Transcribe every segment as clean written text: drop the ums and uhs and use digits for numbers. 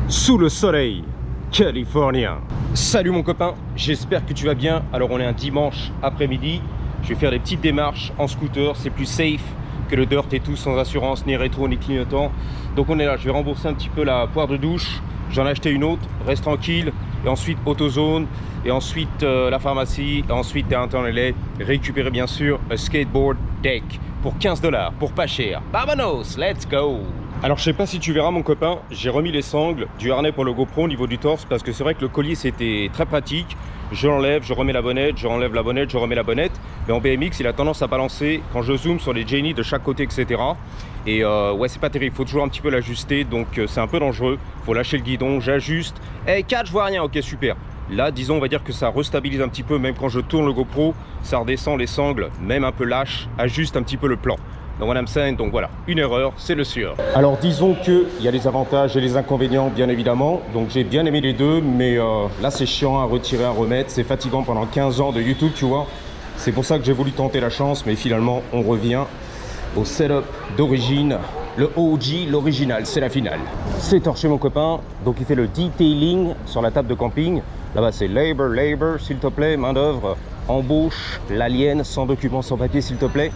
sous le soleil californien. Salut mon copain, j'espère que tu vas bien. Alors on est un dimanche après-midi, je vais faire des petites démarches en scooter, c'est plus safe que le dirt et tout, sans assurance, ni rétro, ni clignotant. Donc on est là, je vais rembourser un petit peu la poire de douche, j'en ai acheté une autre, reste tranquille, et ensuite AutoZone, et ensuite la pharmacie, et ensuite Downtown LA, récupérer bien sûr un skateboard deck pour 15 $, pour pas cher. Vamonos, let's go! Alors je sais pas si tu verras mon copain, j'ai remis les sangles du harnais pour le GoPro au niveau du torse parce que c'est vrai que le collier c'était très pratique. Je l'enlève, je remets la bonnette, je enlève la bonnette, je remets la bonnette. Mais en BMX il a tendance à balancer quand je zoome sur les Jenny de chaque côté, etc. Et ouais, c'est pas terrible, faut toujours un petit peu l'ajuster, donc c'est un peu dangereux. Faut lâcher le guidon, j'ajuste. Hey catch, je vois rien, ok super. Là disons on va dire que ça restabilise un petit peu, même quand je tourne le GoPro, ça redescend les sangles, même un peu lâche, ajuste un petit peu le plan. Donc voilà, une erreur, c'est le sûr. Alors disons qu'il y a les avantages et les inconvénients bien évidemment. Donc j'ai bien aimé les deux, mais là c'est chiant à retirer, à remettre. C'est fatigant pendant 15 ans de YouTube, tu vois. C'est pour ça que j'ai voulu tenter la chance, mais finalement on revient au setup d'origine. Le OG, l'original, c'est la finale. C'est torché mon copain, donc il fait le detailing sur la table de camping. Là-bas c'est labor, s'il te plaît, main d'œuvre, embauche, l'alien, sans document, sans papier s'il te plaît.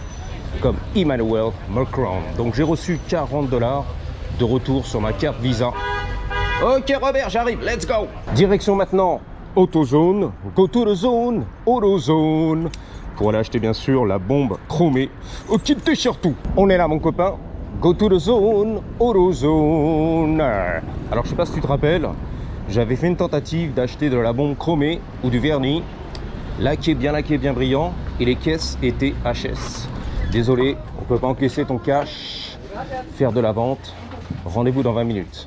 Comme Emmanuel Macron. Donc j'ai reçu 40 $ de retour sur ma carte Visa. Ok Robert, j'arrive, let's go. Direction maintenant AutoZone, go to the zone, AutoZone, pour aller acheter bien sûr la bombe chromée au kit t-shirt tout. On est là mon copain, go to the zone, AutoZone. Alors je sais pas si tu te rappelles, j'avais fait une tentative d'acheter de la bombe chromée ou du vernis, laqué, bien brillant, et les caisses étaient HS. Désolé, on ne peut pas encaisser ton cash, faire de la vente. Rendez-vous dans 20 minutes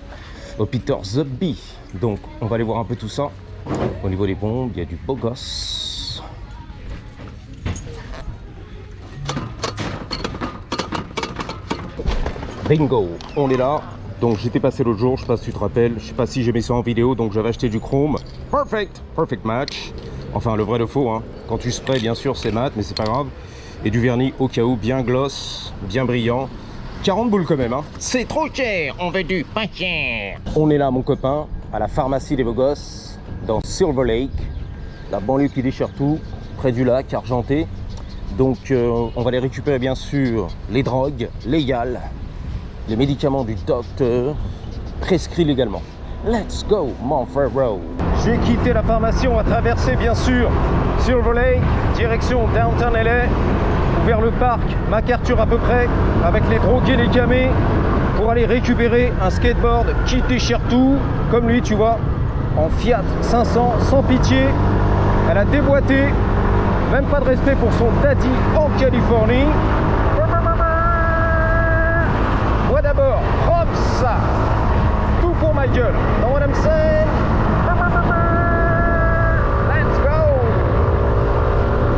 au Peter's Bee. Donc, on va aller voir un peu tout ça. Au niveau des bombes, il y a du beau gosse. Bingo, on est là. Donc, j'étais passé l'autre jour, je sais pas si tu te rappelles. Je sais pas si j'ai mis ça en vidéo, donc j'avais acheté du chrome. Perfect match. Enfin, le vrai de faux, hein. Quand tu sprays, bien sûr, c'est mat, mais c'est pas grave. Et du vernis au cas où, bien gloss, bien brillant. 40 boules quand même, hein. C'est trop cher, on veut du pas cher. On est là, mon copain, à la pharmacie des beaux gosses, dans Silver Lake, la banlieue qui déchire tout, près du lac argenté. Donc, on va aller récupérer, bien sûr, les drogues légales, les médicaments du docteur, prescrits légalement. Let's go, mon frère. J'ai quitté la pharmacie, on va traverser, bien sûr, Silver Lake, direction Downtown LA, vers le parc MacArthur à peu près, avec les drogués, les camés, pour aller récupérer un skateboard qui déchire tout, comme lui, tu vois, en Fiat 500, sans pitié. Elle a déboîté, même pas de respect pour son daddy en Californie. Moi d'abord, props, tout pour ma gueule. Know what I'm saying? Let's go.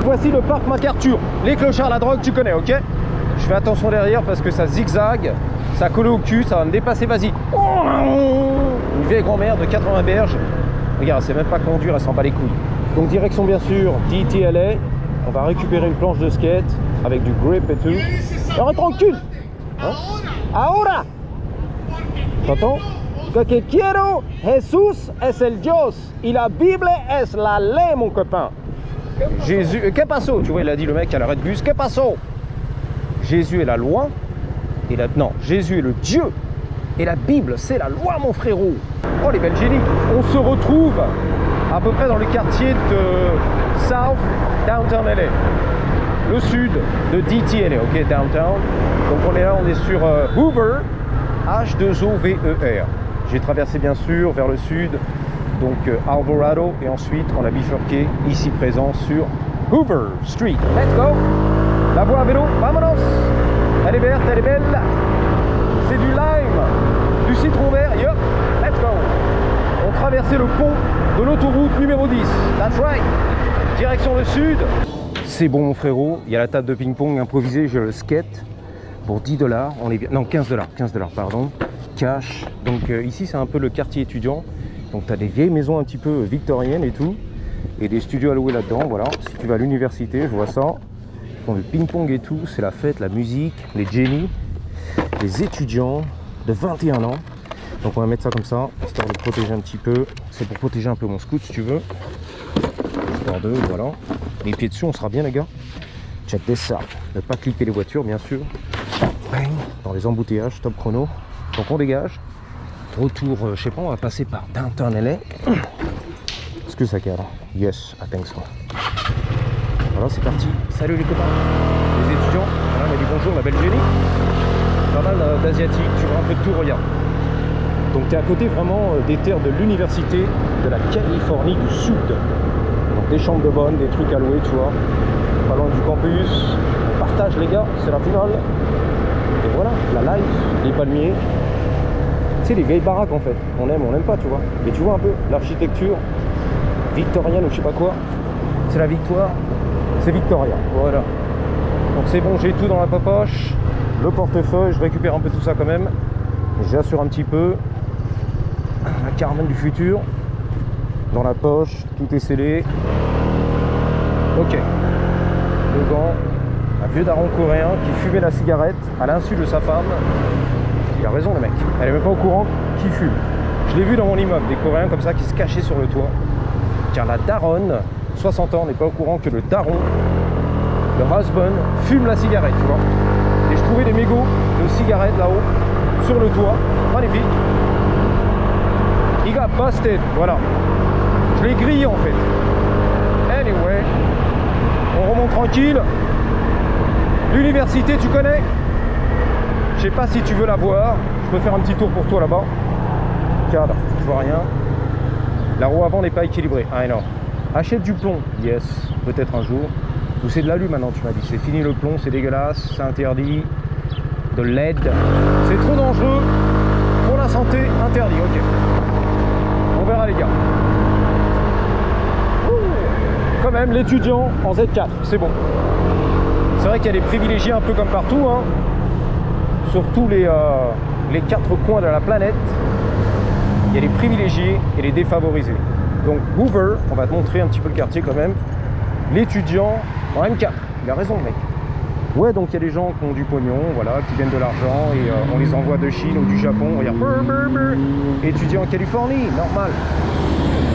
Voici le parc MacArthur. Les clochards, la drogue, tu connais, ok? Je fais attention derrière parce que ça zigzague, ça colle au cul, ça va me dépasser, vas-y. Une vieille grand-mère de 80 berges. Regarde, elle sait même pas conduire, elle s'en bat les couilles. Donc direction bien sûr DTLA. On va récupérer une planche de skate avec du grip et tout. Alors tranquille, hein? Ahora. T'entends? Lo que quiero, Jesús es el Dios y la Bible es la ley, mon copain. Jésus, que passo? Tu vois, il a dit le mec à l'arrêt de bus, que passo? Jésus est la loi et la... Non, Jésus est le Dieu et la Bible c'est la loi, mon frérot. Oh les belles génies. On se retrouve à peu près dans le quartier de South Downtown LA, le sud de DTLA, ok, Downtown. Donc on est là, on est sur Hoover, H2OVER. J'ai traversé bien sûr vers le sud, donc Alvarado, et ensuite on a bifurqué ici présent sur Hoover Street. Let's go. La voie à vélo, vamonos. Elle est verte, elle est belle. C'est du lime, du citron vert, yup, let's go. On traversait le pont de l'autoroute numéro 10. That's right. Direction le sud. C'est bon mon frérot, il y a la table de ping-pong improvisée, j'ai le skate. Pour 10 $, on est bien. Non, 15 $, pardon. Cash. Donc ici c'est un peu le quartier étudiant. Donc tu as des vieilles maisons un petit peu victoriennes et tout. Et des studios à louer là-dedans, voilà. Si tu vas à l'université, je vois ça. Ils font le ping-pong et tout, c'est la fête, la musique, les Jenny, les étudiants de 21 ans. Donc on va mettre ça comme ça, histoire de protéger un petit peu. C'est pour protéger un peu mon scoot si tu veux. Histoire de, voilà. Les pieds dessus, on sera bien les gars. Check this out. Ne pas clipper les voitures bien sûr. Bang. Dans les embouteillages, top chrono. Donc on dégage. Retour, je sais pas, on va passer par Downtown LA. Est-ce que ça cadre? Yes, I think so. Voilà, c'est parti. Salut les copains, les étudiants. Voilà, on m'a dit bonjour, la belle Jenny. Pas mal d'asiatiques, tu vois un peu de tout, regarde. Donc tu es à côté vraiment des terres de l'université de la Californie du Sud. Donc des chambres de bonne, des trucs à louer, tu vois. Pas loin du campus. On partage les gars, c'est la finale. Et voilà, la life, les palmiers. C'est les vieilles baraques en fait. On aime, on n'aime pas, tu vois. Mais tu vois un peu l'architecture victorienne ou je sais pas quoi. C'est la victoire. C'est Victoria. Voilà. Donc c'est bon, j'ai tout dans la poche. Le portefeuille, je récupère un peu tout ça quand même. J'assure un petit peu. La Carmen du futur. Dans la poche, tout est scellé. Ok. Le gant. Un vieux daron coréen qui fumait la cigarette à l'insu de sa femme. Il a raison le mec, elle est même pas au courant qui fume. Je l'ai vu dans mon immeuble, des Coréens comme ça qui se cachaient sur le toit. Car la daronne, 60 ans, n'est pas au courant que le daron, le husband, fume la cigarette, tu vois. Et je trouvais des mégots de cigarettes là-haut, sur le toit, magnifique. Il got busted, voilà. Je l'ai grillé en fait. Anyway, on remonte tranquille. L'université, tu connais? Je sais pas si tu veux la voir. Je peux faire un petit tour pour toi là-bas. Cadre, je vois rien. La roue avant n'est pas équilibrée. I know. Achète du plomb. Yes, peut-être un jour. Ou c'est de l'alu maintenant, tu m'as dit. C'est fini le plomb, c'est dégueulasse, c'est interdit. De LED. C'est trop dangereux. Pour la santé, interdit. Ok. On verra les gars. Ouh. Quand même, l'étudiant en Z4, c'est bon. C'est vrai qu'il y a des privilégiés un peu comme partout, hein. Sur tous les 4 coins de la planète, il y a les privilégiés et les défavorisés. Donc Hoover, on va te montrer un petit peu le quartier quand même. L'étudiant en M4, il a raison le mec. Ouais, donc il y a des gens qui ont du pognon, voilà, qui viennent de l'argent et on les envoie de Chine ou du Japon. Regarde, étudiant en Californie, normal.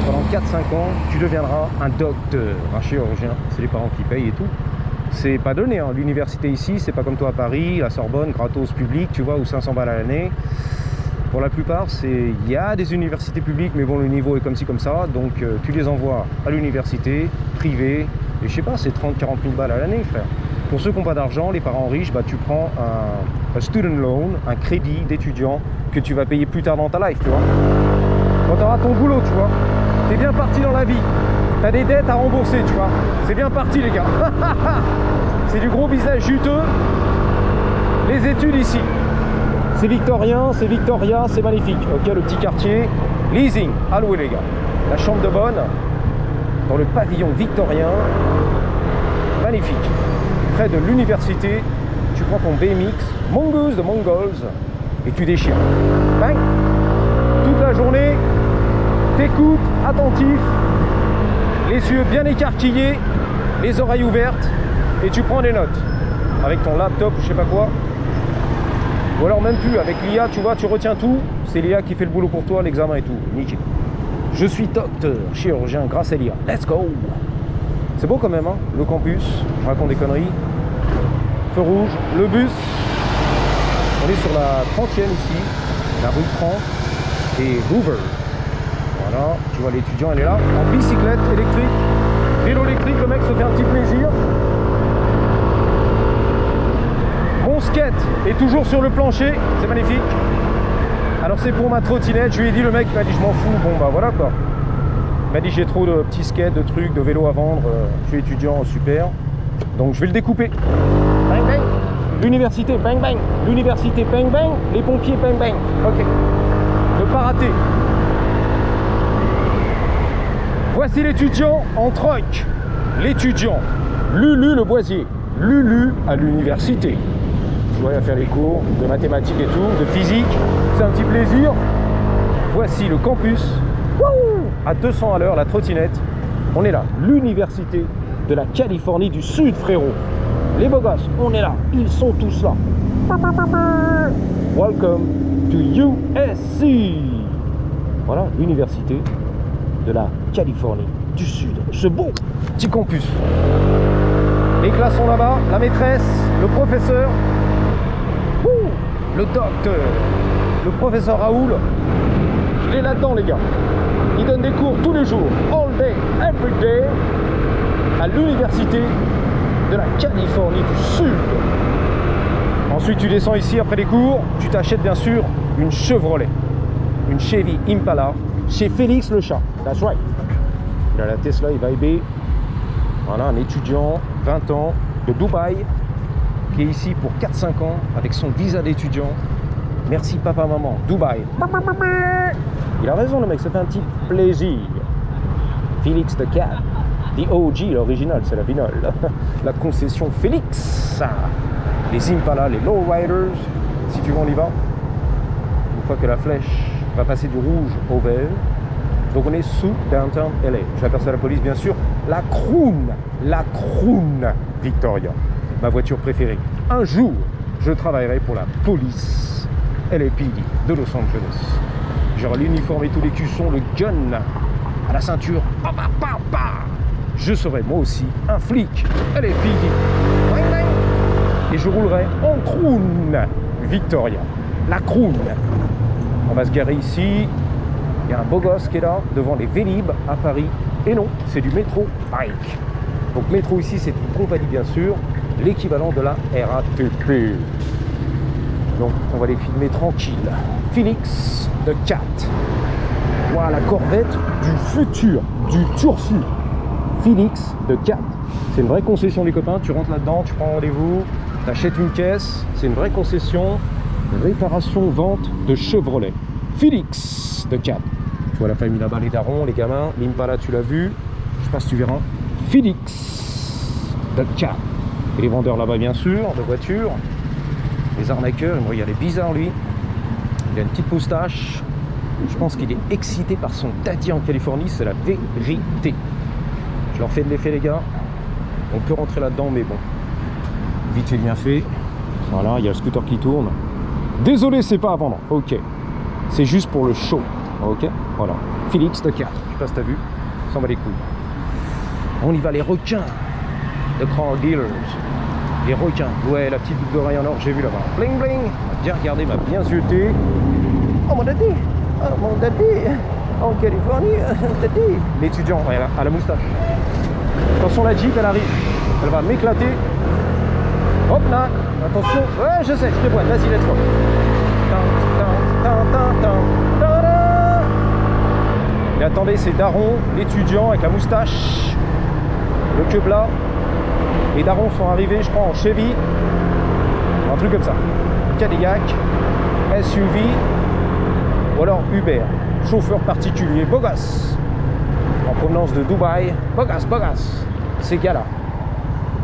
Pendant 4-5 ans, tu deviendras un docteur, un chirurgien. C'est les parents qui payent et tout. C'est pas donné, hein. L'université ici, c'est pas comme toi à Paris, la Sorbonne, gratos public, tu vois, ou 500 balles à l'année. Pour la plupart, il y a des universités publiques, mais bon, le niveau est comme ci, comme ça. Donc, tu les envoies à l'université, privée, et je sais pas, c'est 30-40 000 balles à l'année, frère. Pour ceux qui n'ont pas d'argent, les parents riches, bah, tu prends un student loan, un crédit d'étudiant que tu vas payer plus tard dans ta life, tu vois. Quand tu auras ton boulot, tu vois, tu es bien parti dans la vie. T'as des dettes à rembourser, tu vois. C'est bien parti, les gars. C'est du gros business juteux. Les études ici. C'est victorien, c'est Victoria, c'est magnifique. Ok, le petit quartier. Leasing, à louer, les gars. La chambre de bonne. Dans le pavillon victorien. Magnifique. Près de l'université. Tu prends ton BMX, Mongoose de Mongols. Et tu déchires. Bang. Toute la journée. T'écoutes, attentif. Les yeux bien écarquillés, les oreilles ouvertes, et tu prends des notes avec ton laptop ou je sais pas quoi. Ou alors même plus, avec l'IA, tu vois, tu retiens tout. C'est l'IA qui fait le boulot pour toi, l'examen et tout. Nickel. Je suis docteur, chirurgien grâce à l'IA. Let's go. C'est beau quand même, hein, le campus. Je raconte des conneries. Feu rouge, le bus. On est sur la 30e ici, la rue 30 et Hoover. Voilà, tu vois l'étudiant, elle est là, en bicyclette électrique, vélo électrique, le mec se fait un petit plaisir. Mon skate est toujours sur le plancher, c'est magnifique. Alors c'est pour ma trottinette, je lui ai dit, le mec m'a dit je m'en fous, bon bah voilà quoi. Il m'a dit j'ai trop de petits skates, de trucs, de vélos à vendre, je suis étudiant, super. Donc je vais le découper. Bang bang. L'université, bang bang. L'université, bang bang. Les pompiers, bang bang. Ok. Ne pas rater. Voici l'étudiant en troc. L'étudiant. Lulu le Boisier. Lulu à l'université. Je vois, à faire les cours de mathématiques et tout, de physique. C'est un petit plaisir. Voici le campus. Wouh, à 200 à l'heure, la trottinette. On est là. L'université de la Californie du Sud, frérot. Les beaux gosses, on est là. Ils sont tous là. Welcome to USC. Voilà, l'université de la Californie du Sud. Ce beau petit campus. Les classes sont là-bas, la maîtresse, le professeur, le docteur, le professeur Raoul. Il est là-dedans, les gars. Il donne des cours tous les jours, all day, every day, à l'université de la Californie du Sud. Ensuite, tu descends ici après les cours, tu t'achètes bien sûr une Chevrolet, une Chevy Impala, chez Félix le chat. That's right. Il a la Tesla, il va aider. Voilà, un étudiant, 20 ans, de Dubaï, qui est ici pour 4-5 ans avec son visa d'étudiant. Merci papa, maman, Dubaï. Il a raison le mec, ça fait un petit plaisir. Félix the Cat, the OG, l'original, c'est la vinole. La concession Félix. Les Impala, les Lowriders, si tu veux on y va. Une fois que la flèche va passer du rouge au vert. Donc on est sous Downtown LA. J'aperçois la police bien sûr. La Crown Victoria, ma voiture préférée. Un jour, je travaillerai pour la police LAPD de Los Angeles. J'aurai l'uniforme et tous les cuissons, le gun à la ceinture. Je serai moi aussi un flic LAPD. Et je roulerai en Crown Victoria. La Crown. On va se garer ici. Il y a un beau gosse qui est là, devant les Vélib à Paris. Et non, c'est du métro Bike. Donc métro ici, c'est une compagnie bien sûr, l'équivalent de la RATP. Donc on va les filmer tranquille. Phoenix de Cat. Voilà la corvette du futur, du turfu. Phoenix de Cat. C'est une vraie concession les copains, tu rentres là-dedans, tu prends rendez-vous, tu achètes une caisse, c'est une vraie concession, réparation, vente de Chevrolet. Phoenix de Cat. Tu vois la famille là-bas, les darons, les gamins, l'Impala tu l'as vu, je sais pas si tu verras. Phoenix de Cat. Et les vendeurs là-bas bien sûr, de voitures, les arnaqueurs, il me regardait bizarre lui. Il a une petite moustache, je pense qu'il est excité par son daddy en Californie, c'est la vérité. Je leur fais de l'effet les gars, on peut rentrer là-dedans mais bon, vite fait bien fait. Voilà, il y a le scooter qui tourne. Désolé, c'est pas à vendre, ok. C'est juste pour le show, ok. Voilà, Félix de Cat, je sais pas si t'as vu, ça va les couilles. On y va, les requins de Car Dealers. Les requins, ouais, la petite boucle d'oreille en or, j'ai vu là-bas. Bling bling, bien regardé, m'a bien zioté. Oh mon daddy, en Californie, daddy. L'étudiant, ouais, à la moustache. Attention, la Jeep, elle arrive, elle va m'éclater. Hop là, attention, ouais, je sais, je te vois, vas-y, let's go. Et attendez, c'est Daron, l'étudiant avec la moustache, le queue plat. Les darons sont arrivés, je crois, en Chevy, un truc comme ça. Cadillac, SUV, ou alors Uber, chauffeur particulier, beau gosse, en provenance de Dubaï, beau gosse. Ces gars-là,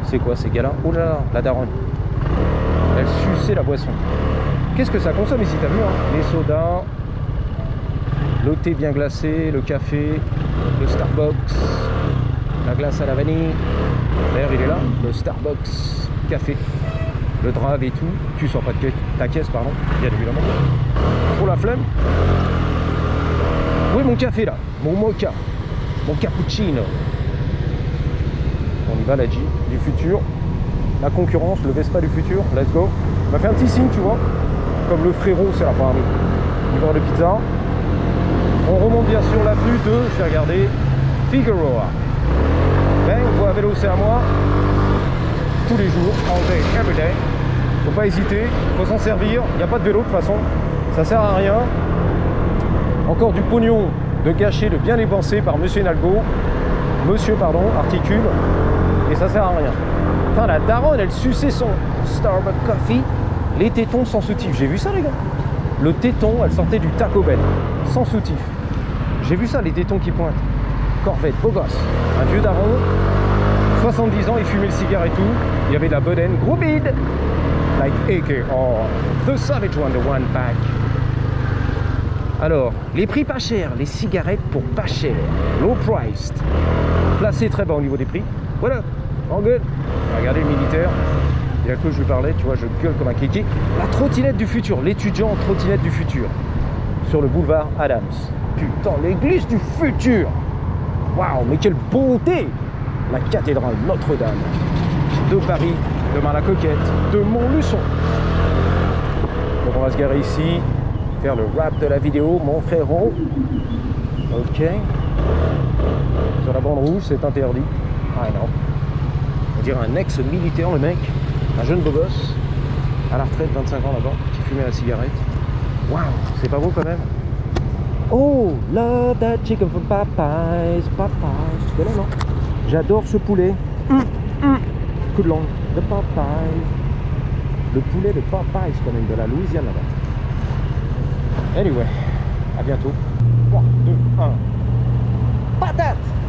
c'est quoi ces gars-là? Oh là là, la daronne, elle suçait la boisson. Qu'est-ce que ça consomme ici, t'as vu hein? Les sodas, le thé bien glacé, le café, le Starbucks, la glace à la vanille. D'ailleurs il est là, le Starbucks café, le drive et tout. Tu sors pas de ta caisse, pardon, bien évidemment. Pour la flemme. Où est mon café là? Mon mocha, mon cappuccino. On y va, la Jeep du futur, la concurrence, le Vespa du futur, let's go. On m'a fait un petit signe, tu vois, comme le frérot, c'est la part livreur de pizza. On remonte bien sûr l'avenue de, je vais regarder, Figueroa. Ben, voie à vélo, c'est à moi. Tous les jours, all day, every day. Faut pas hésiter, faut s'en servir. Il n'y a pas de vélo de toute façon, ça sert à rien. Encore du pognon de gâcher, de bien dépenser par Monsieur Nalgo. Monsieur, pardon, articule. Et ça sert à rien. Enfin, la daronne, elle suçait son Starbucks Coffee. Les tétons sans soutif. J'ai vu ça, les gars. Le téton, elle sortait du Taco Bell, sans soutif. J'ai vu ça, les tétons qui pointent. Corvette, beau gosse. Un vieux daron, 70 ans, il fumait le cigare et tout. Il y avait de la bedaine, gros bide. Like AK or The Savage One, the one pack. Alors, les prix pas chers, les cigarettes pour pas cher. Low priced. Placé très bas au niveau des prix. Voilà, all good. Regardez le militaire. Et à cause je lui parlais, tu vois, je gueule comme un kéké. La trottinette du futur, l'étudiant en trottinette du futur. Sur le boulevard Adams. Putain, l'église du futur. Waouh, mais quelle beauté. La cathédrale Notre-Dame. De Paris, de Mar-la-Coquette, de Montluçon. Donc on va se garer ici, faire le rap de la vidéo, mon frérot. Ok. Sur la bande rouge, c'est interdit. Ah non. On dirait un ex-militaire, le mec. Un jeune beau gosse. À la retraite, 25 ans là-bas, qui fumait la cigarette. Waouh, c'est pas beau quand même. Oh, love that chicken from Popeyes. Popeyes, tu connais, non? J'adore ce poulet. Coup de langue. De Popeyes. Le poulet de Popeyes, quand même, de la Louisiane là-bas. Anyway, à bientôt. 3, 2, 1. Patate!